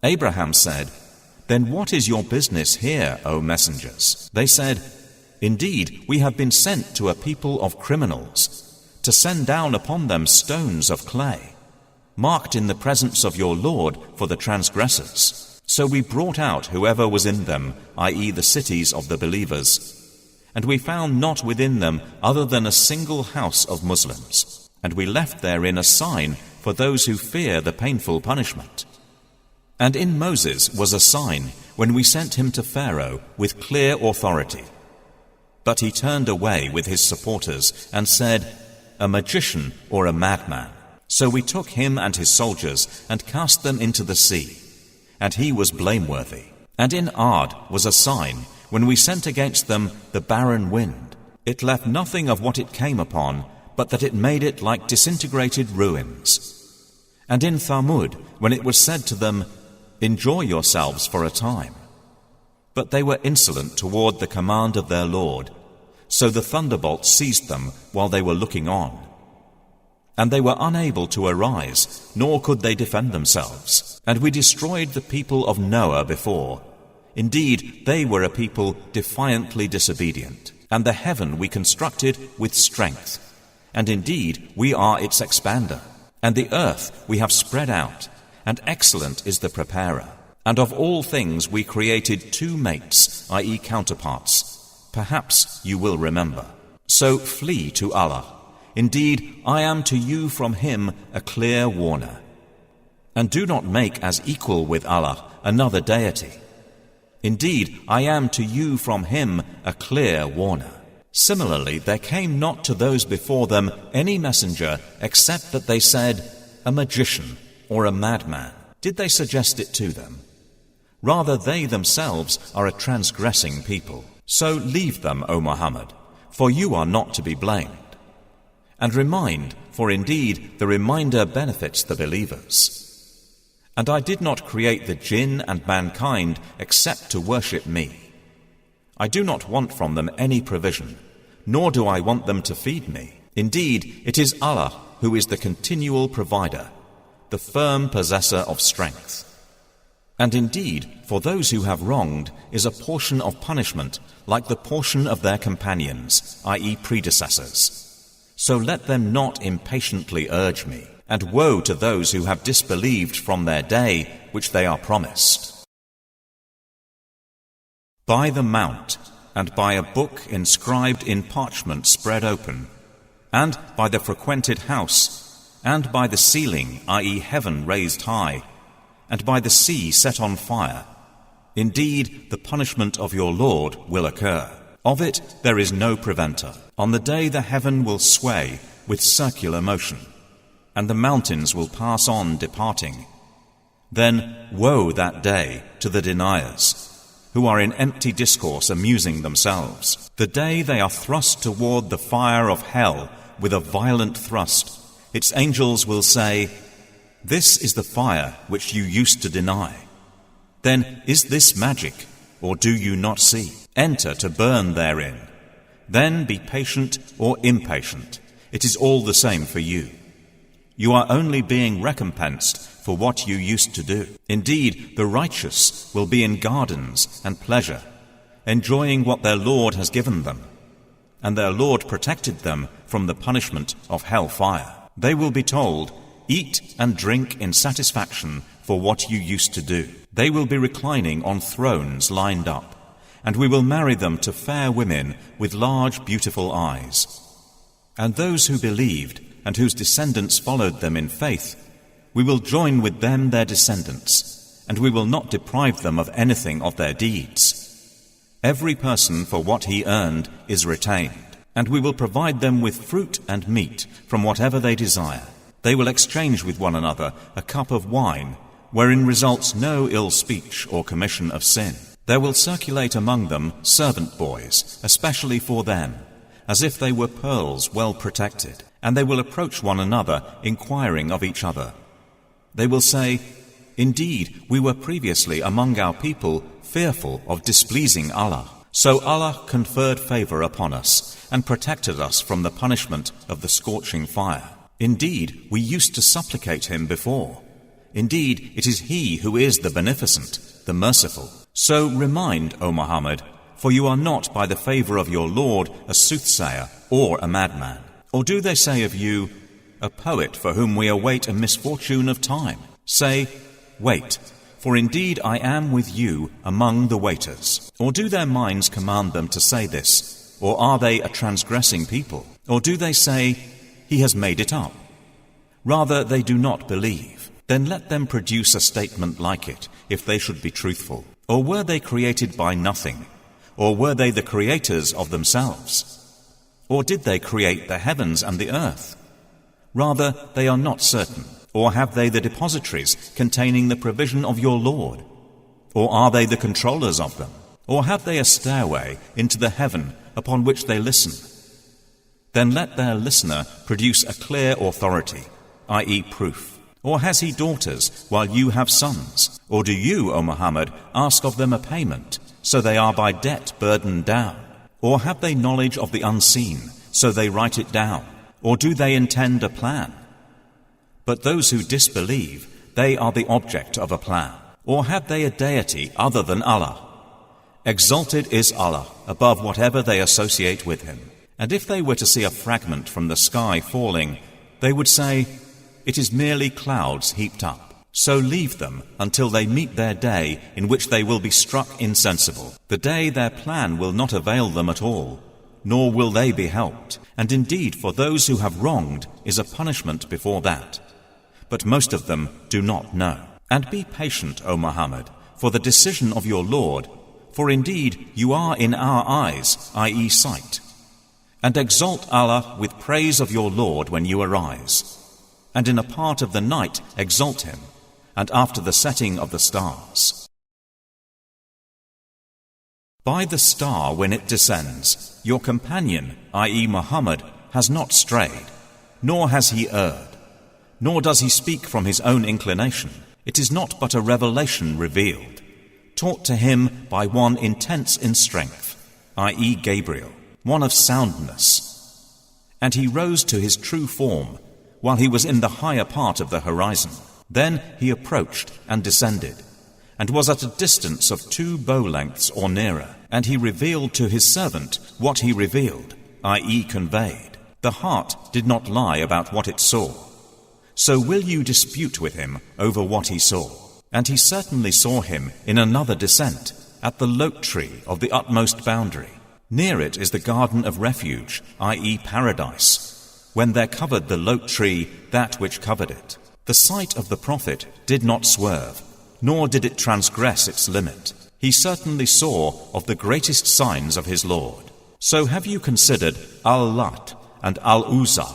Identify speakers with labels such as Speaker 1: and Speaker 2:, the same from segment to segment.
Speaker 1: Abraham said, "Then what is your business here, O messengers?" They said, "Indeed, we have been sent to a people of criminals, to send down upon them stones of clay, marked in the presence of your Lord for the transgressors. So we brought out whoever was in them, i.e. the cities of the believers, and we found not within them other than a single house of Muslims, and we left therein a sign for those who fear the painful punishment. And in Moses was a sign when we sent him to Pharaoh with clear authority. But he turned away with his supporters and said, 'A magician or a madman.' So we took him and his soldiers and cast them into the sea, and he was blameworthy. And in Ad was a sign when we sent against them the barren wind. It left nothing of what it came upon, but that it made it like disintegrated ruins. And in Thamud, when it was said to them, 'Enjoy yourselves for a time.' But they were insolent toward the command of their Lord, so the thunderbolt seized them while they were looking on. And they were unable to arise, nor could they defend themselves. And we destroyed the people of Noah before. Indeed, they were a people defiantly disobedient. And the heaven we constructed with strength, and indeed we are its expander. And the earth we have spread out, and excellent is the preparer. And of all things we created two mates, i.e. counterparts. Perhaps you will remember. So flee to Allah. Indeed, I am to you from him a clear warner. And do not make as equal with Allah another deity. Indeed, I am to you from him a clear warner. Similarly, there came not to those before them any messenger except that they said, 'A magician or a madman.' Did they suggest it to them? Rather, they themselves are a transgressing people. So leave them, O Muhammad, for you are not to be blamed. And remind, for indeed the reminder benefits the believers. And I did not create the jinn and mankind except to worship me. I do not want from them any provision, nor do I want them to feed me. Indeed, it is Allah who is the continual provider, the firm possessor of strength. And indeed, for those who have wronged is a portion of punishment like the portion of their companions, i.e. predecessors. So let them not impatiently urge me, and woe to those who have disbelieved from their day which they are promised. By the mount, and by a book inscribed in parchment spread open, and by the frequented house, and by the ceiling, i.e. heaven raised high, and by the sea set on fire. Indeed, the punishment of your Lord will occur. Of it there is no preventer. On the day the heaven will sway with circular motion, and the mountains will pass on departing. Then woe that day to the deniers, who are in empty discourse amusing themselves. The day they are thrust toward the fire of hell with a violent thrust, its angels will say, "This is the fire which you used to deny. Then is this magic, or do you not see? Enter to burn therein. Then be patient or impatient. It is all the same for you. You are only being recompensed for what you used to do. Indeed, the righteous will be in gardens and pleasure, enjoying what their Lord has given them. And their Lord protected them from the punishment of hell-fire. They will be told, 'Eat and drink in satisfaction for what you used to do.' They will be reclining on thrones lined up, and we will marry them to fair women with large beautiful eyes. And those who believed and whose descendants followed them in faith, we will join with them their descendants, and we will not deprive them of anything of their deeds. Every person for what he earned is retained, and we will provide them with fruit and meat from whatever they desire. They will exchange with one another a cup of wine, wherein results no ill speech or commission of sin. There will circulate among them servant boys, especially for them, as if they were pearls well protected, and they will approach one another, inquiring of each other. They will say, 'Indeed, we were previously among our people fearful of displeasing Allah. So Allah conferred favor upon us and protected us from the punishment of the scorching fire. Indeed, we used to supplicate him before. Indeed, it is He who is the Beneficent, the Merciful. So remind, O Muhammad, for you are not by the favor of your Lord a soothsayer or a madman. Or do they say of you, a poet for whom we await a misfortune of time? Say, wait, for indeed I am with you among the waiters. Or do their minds command them to say this? Or are they a transgressing people? Or do they say, he has made it up? Rather, they do not believe. Then let them produce a statement like it, if they should be truthful. Or were they created by nothing? Or were they the creators of themselves? Or did they create the heavens and the earth? Rather, they are not certain. Or have they the depositories containing the provision of your Lord? Or are they the controllers of them? Or have they a stairway into the heaven upon which they listen? Then let their listener produce a clear authority, i.e. proof. Or has he daughters while you have sons? Or do you, O Muhammad, ask of them a payment, so they are by debt burdened down? Or have they knowledge of the unseen, so they write it down? Or do they intend a plan? But those who disbelieve, they are the object of a plan. Or have they a deity other than Allah? Exalted is Allah above whatever they associate with Him. And if they were to see a fragment from the sky falling, they would say, it is merely clouds heaped up. So leave them until they meet their day in which they will be struck insensible. The day their plan will not avail them at all, nor will they be helped. And indeed for those who have wronged is a punishment before that. But most of them do not know. And be patient, O Muhammad, for the decision of your Lord, for indeed you are in our eyes, i.e. sight. And exalt Allah with praise of your Lord when you arise. And in a part of the night exalt Him, and after the setting of the stars. By the star when it descends, your companion, i.e. Muhammad, has not strayed, nor has he erred, nor does he speak from his own inclination. It is not but a revelation revealed, taught to him by one intense in strength, i.e. Gabriel, one of soundness. And he rose to his true form, while he was in the higher part of the horizon. Then he approached and descended, and was at a distance of 2 bow lengths or nearer. And he revealed to his servant what he revealed, i.e. conveyed. The heart did not lie about what it saw. So will you dispute with him over what he saw? And he certainly saw him in another descent, at the lote tree of the utmost boundary. Near it is the garden of refuge, i.e. paradise, when there covered the lote tree that which covered it. The sight of the Prophet did not swerve, nor did it transgress its limit. He certainly saw of the greatest signs of his Lord. So have you considered Al-Lat and Al-Uzza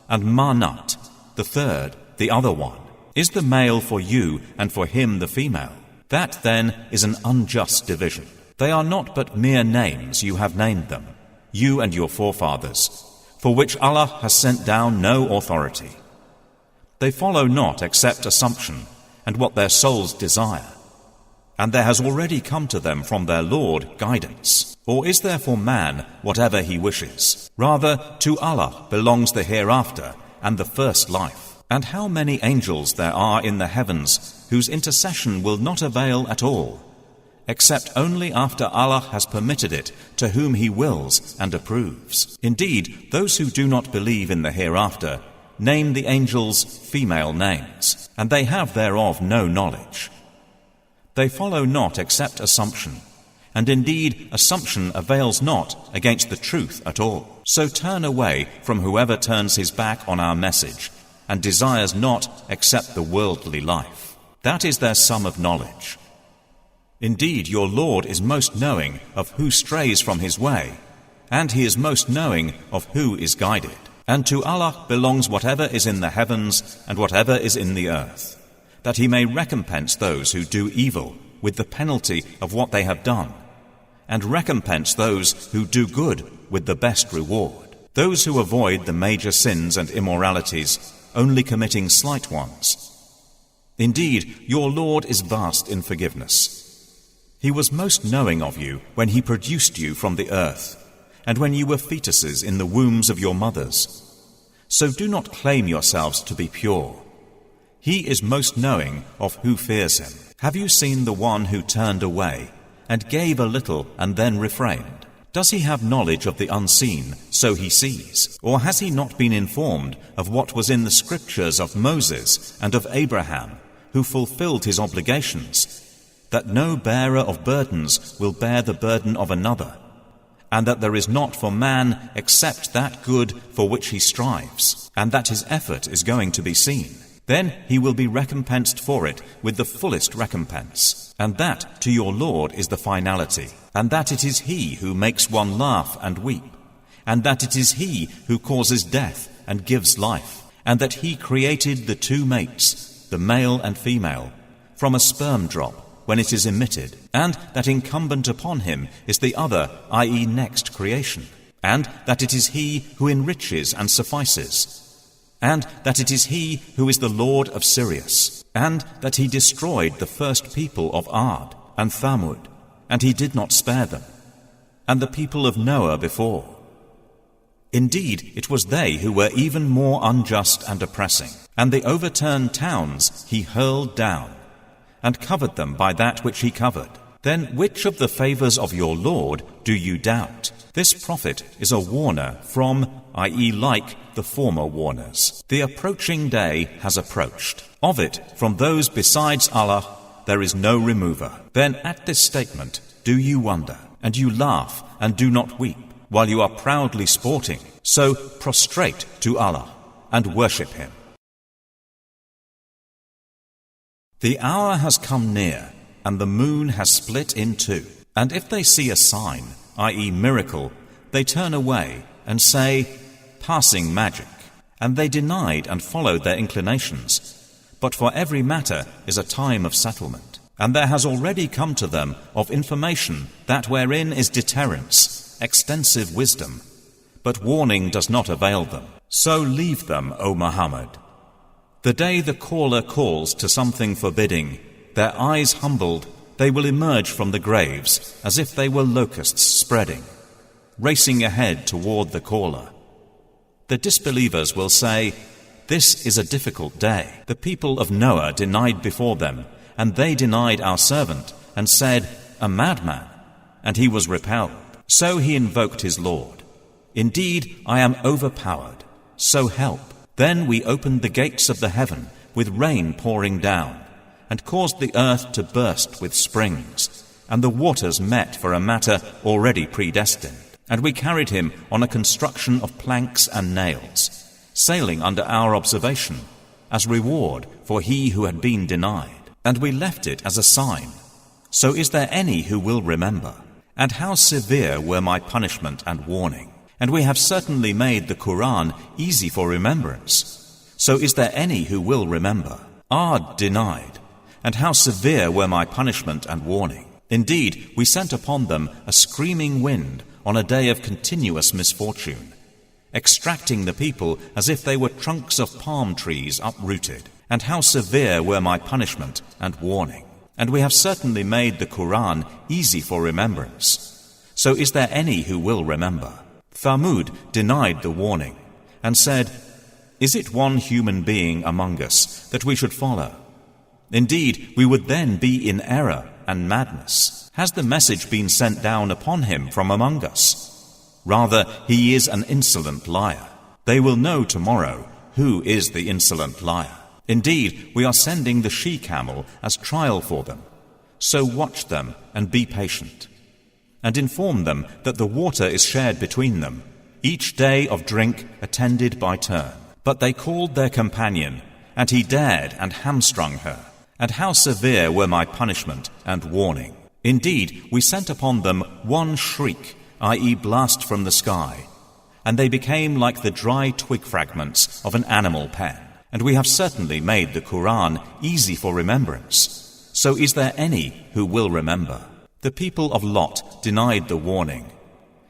Speaker 1: and Manat, the third, the other one? Is the male for you and for him the female? That then is an unjust division. They are not but mere names you have named them, you and your forefathers, for which Allah has sent down no authority. They follow not except assumption and what their souls desire. And there has already come to them from their Lord guidance. Or is there for man whatever he wishes? Rather, to Allah belongs the hereafter and the first life. And how many angels there are in the heavens whose intercession will not avail at all, except only after Allah has permitted it to whom He wills and approves. Indeed, those who do not believe in the hereafter name the angels female names, and they have thereof no knowledge. They follow not except assumption, and indeed assumption avails not against the truth at all. So turn away from whoever turns his back on our message, and desires not except the worldly life. That is their sum of knowledge. Indeed, your Lord is most knowing of who strays from His way, and He is most knowing of who is guided. And to Allah belongs whatever is in the heavens and whatever is in the earth, that He may recompense those who do evil with the penalty of what they have done, and recompense those who do good with the best reward. Those who avoid the major sins and immoralities, only committing slight ones. Indeed, your Lord is vast in forgiveness. He was most knowing of you when He produced you from the earth, and when you were fetuses in the wombs of your mothers. So do not claim yourselves to be pure. He is most knowing of who fears him. Have you seen the one who turned away and gave a little and then refrained? Does he have knowledge of the unseen, so he sees? Or has he not been informed of what was in the scriptures of Moses and of Abraham, who fulfilled his obligations, that no bearer of burdens will bear the burden of another, and that there is not for man except that good for which he strives, and that his effort is going to be seen? Then he will be recompensed for it with the fullest recompense, and that to your Lord is the finality, and that it is He who makes one laugh and weep, and that it is He who causes death and gives life, and that He created the two mates, the male and female, from a sperm drop when it is emitted, and that incumbent upon Him is the other, i.e. next creation, and that it is He who enriches and suffices, and that it is He who is the Lord of Sirius, and that He destroyed the first people of Ad and Thamud, and He did not spare them, and the people of Noah before. Indeed, it was they who were even more unjust and oppressing, and the overturned towns He hurled down, and covered them by that which He covered. Then which of the favors of your Lord do you doubt? This prophet is a warner from, i.e. like the former warners. The approaching day has approached. Of it, from those besides Allah, there is no remover. Then at this statement, do you wonder, and you laugh and do not weep, while you are proudly sporting? So prostrate to Allah and worship Him. The hour has come near, and the moon has split in two. And if they see a sign, i.e. miracle, they turn away and say, passing magic. And they denied and followed their inclinations. But for every matter is a time of settlement. And there has already come to them of information that wherein is deterrence, extensive wisdom. But warning does not avail them. So leave them, O Muhammad. The day the caller calls to something forbidding, their eyes humbled, they will emerge from the graves as if they were locusts spreading, racing ahead toward the caller. The disbelievers will say, this is a difficult day. The people of Noah denied before them, and they denied our servant, and said, a madman, and he was repelled. So he invoked his Lord. Indeed, I am overpowered, so help. Then we opened the gates of the heaven with rain pouring down, and caused the earth to burst with springs, and the waters met for a matter already predestined. And we carried him on a construction of planks and nails, sailing under our observation, as reward for he who had been denied. And we left it as a sign. So is there any who will remember? And how severe were my punishment and warning? And we have certainly made the Quran easy for remembrance. So is there any who will remember? Ad denied. And how severe were my punishment and warning? Indeed, we sent upon them a screaming wind on a day of continuous misfortune, extracting the people as if they were trunks of palm trees uprooted. And how severe were my punishment and warning? And we have certainly made the Quran easy for remembrance. So is there any who will remember? Thamud denied the warning and said, is it one human being among us that we should follow? Indeed, we would then be in error and madness. Has the message been sent down upon him from among us? Rather, he is an insolent liar. They will know tomorrow who is the insolent liar. Indeed, we are sending the she-camel as trial for them. So watch them and be patient. And inform them that the water is shared between them, each day of drink attended by turn. But they called their companion, and he dared and hamstrung her. And how severe were my punishment and warning? Indeed, we sent upon them one shriek, i.e. blast from the sky, and they became like the dry twig fragments of an animal pen. And we have certainly made the Quran easy for remembrance. So is there any who will remember? The people of Lot denied the warning.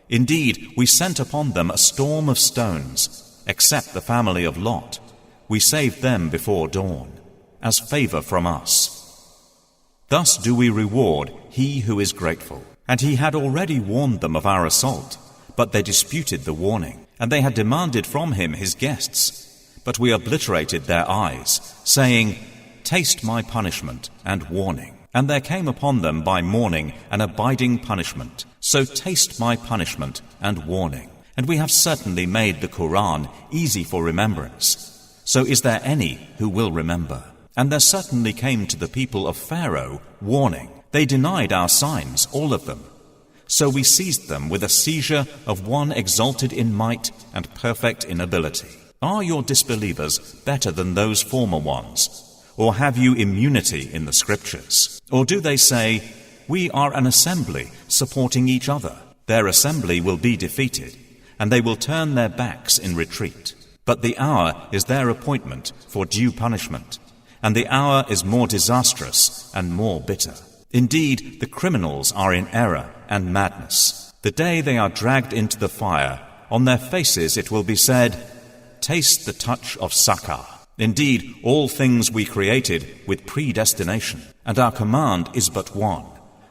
Speaker 1: Indeed, we sent upon them a storm of stones, except the family of Lot. We saved them before dawn, as favor from us. Thus do we reward he who is grateful. And he had already warned them of our assault, but they disputed the warning, and they had demanded from him his guests. but we obliterated their eyes, saying, "Taste my punishment and warning." And there came upon them by morning an abiding punishment. So taste my punishment and warning. And we have certainly made the Quran easy for remembrance. So is there any who will remember? And there certainly came to the people of Pharaoh warning. They denied our signs, all of them. So we seized them with a seizure of one exalted in might and perfect in ability. Are your disbelievers better than those former ones? Or have you immunity in the scriptures? Or do they say, "We are an assembly supporting each other"? Their assembly will be defeated, and they will turn their backs in retreat. But the hour is their appointment for due punishment, and the hour is more disastrous and more bitter. Indeed, the criminals are in error and madness. The day they are dragged into the fire, on their faces it will be said, "Taste the touch of Sakar." Indeed, all things we created with predestination, and our command is but one,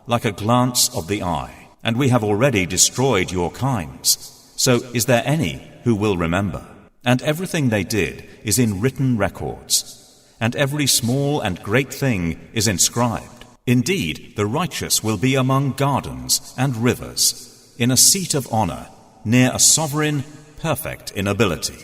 Speaker 1: like a glance of the eye. And we have already destroyed your kinds. So is there any who will remember? And everything they did is in written records, and every small and great thing is inscribed. Indeed, the righteous will be among gardens and rivers, in a seat of honor, near a sovereign perfect in ability.